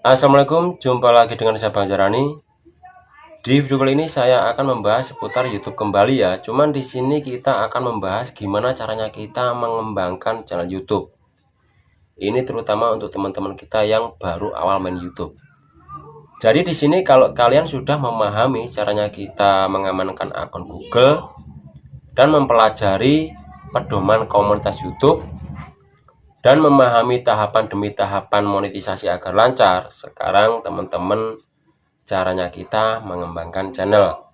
Assalamualaikum, jumpa lagi dengan saya Bang Jarani. Di video kali ini saya akan membahas seputar YouTube kembali ya. Cuman di sini kita akan membahas gimana caranya kita mengembangkan channel YouTube. Ini terutama untuk teman-teman kita yang baru awal main YouTube. Jadi di sini kalau kalian sudah memahami caranya kita mengamankan akun Google dan mempelajari pedoman komunitas YouTube dan memahami tahapan demi tahapan monetisasi agar lancar, sekarang teman-teman caranya kita mengembangkan channel.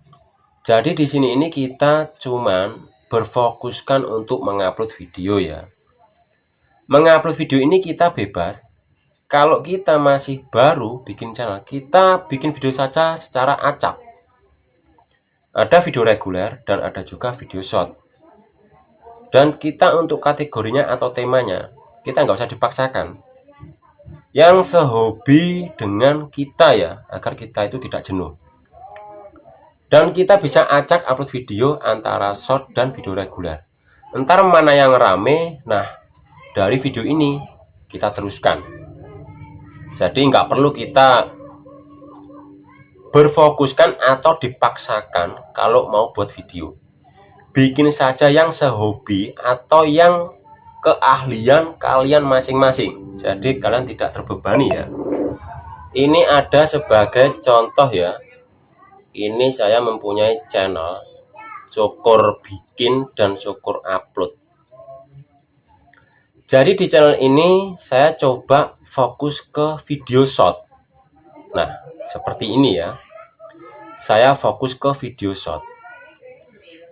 Jadi di sini ini kita cuman berfokuskan untuk mengupload video ya. Mengupload video ini kita bebas. Kalau kita masih baru bikin channel, kita bikin video saja secara acak. Ada video reguler dan ada juga video short. Dan kita untuk kategorinya atau temanya, kita nggak usah dipaksakan. Yang sehobi dengan kita ya, agar kita itu tidak jenuh. Dan kita bisa acak upload video antara short dan video reguler. Entar mana yang rame, nah dari video ini kita teruskan. Jadi nggak perlu kita berfokuskan atau dipaksakan kalau mau buat video. Bikin saja yang sehobi atau yang keahlian kalian masing-masing. Jadi kalian tidak terbebani ya. Ini ada sebagai contoh ya. Ini saya mempunyai channel syukur bikin dan syukur upload. Jadi di channel ini saya coba fokus ke video short. Nah, seperti ini ya. Saya fokus ke video short.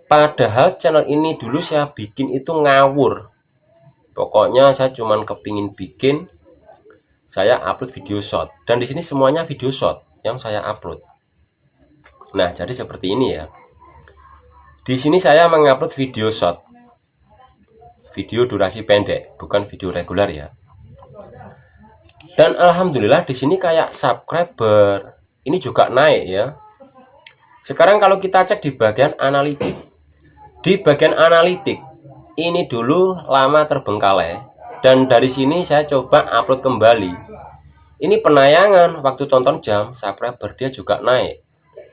Padahal channel ini dulu saya bikin itu ngawur. Pokoknya saya cuman kepingin bikin, saya upload video short. Dan di sini semuanya video short yang saya upload. Nah, jadi seperti ini ya. Di sini saya mengupload video short. Video durasi pendek, bukan video reguler ya. Dan alhamdulillah di sini kayak subscriber ini juga naik ya. Sekarang kalau kita cek di bagian analitik. Di bagian analitik ini dulu lama terbengkalai dan dari sini saya coba upload kembali. Ini penayangan waktu tonton jam, subscriber dia juga naik.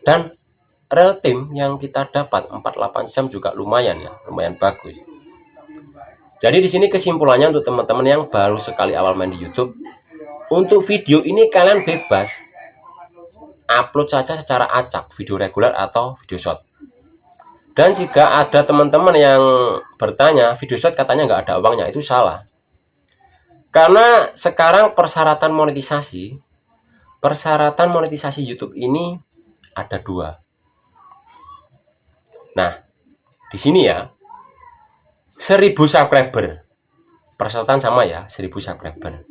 Dan real time yang kita dapat 48 jam juga lumayan ya, lumayan bagus. Jadi di sini kesimpulannya untuk teman-teman yang baru sekali awal main di YouTube, untuk video ini kalian bebas upload saja secara acak, video reguler atau video short. Dan jika ada teman-teman yang bertanya, video short katanya nggak ada uangnya, itu salah. Karena sekarang persyaratan monetisasi YouTube ini ada 2. Nah, di sini ya, 1000 subscriber. Persyaratan sama ya, 1000 subscriber.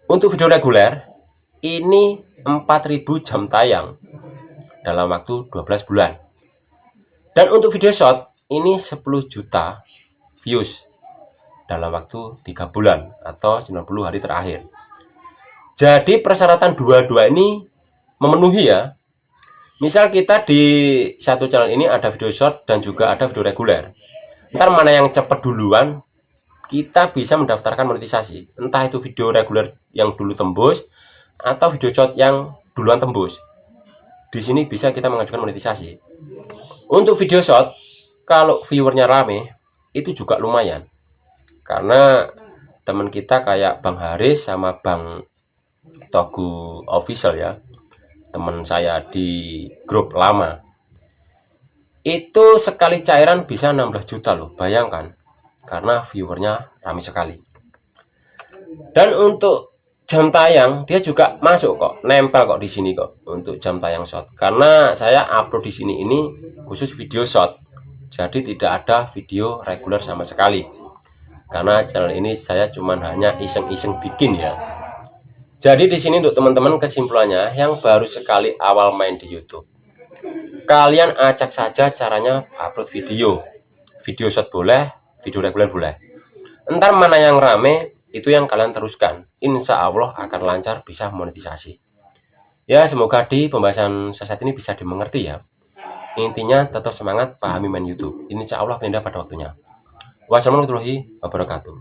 Untuk video reguler, ini 4000 jam tayang dalam waktu 12 bulan. Dan untuk video short, ini 10 juta views dalam waktu 3 bulan atau 90 hari terakhir. Jadi persyaratan dua-dua ini memenuhi ya. Misal kita di satu channel ini ada video short dan juga ada video reguler. Ntar mana yang cepat duluan, kita bisa mendaftarkan monetisasi. Entah itu video reguler yang dulu tembus atau video short yang duluan tembus. Di sini bisa kita mengajukan monetisasi. Untuk video short, kalau viewernya rame, itu juga lumayan. Karena teman kita kayak Bang Haris sama Bang Togu Official ya, teman saya di grup lama, itu sekali cairan bisa 16 juta loh, bayangkan. Karena viewernya ramai sekali. Dan untuk jam tayang dia juga masuk kok, nempel kok di sini kok untuk jam tayang short. Karena saya upload di sini ini khusus video short. Jadi tidak ada video reguler sama sekali. Karena channel ini saya cuman hanya iseng-iseng bikin ya. Jadi di sini untuk teman-teman kesimpulannya yang baru sekali awal main di YouTube, kalian acak saja caranya upload video. Video short boleh, video reguler boleh. Entar mana yang rame, itu yang kalian teruskan. Insya Allah akan lancar, bisa monetisasi. Ya, semoga di pembahasan saya saat ini bisa dimengerti ya. Intinya tetap semangat, pahami main YouTube. Insya Allah pindah pada waktunya. Wassalamualaikum warahmatullahi wabarakatuh.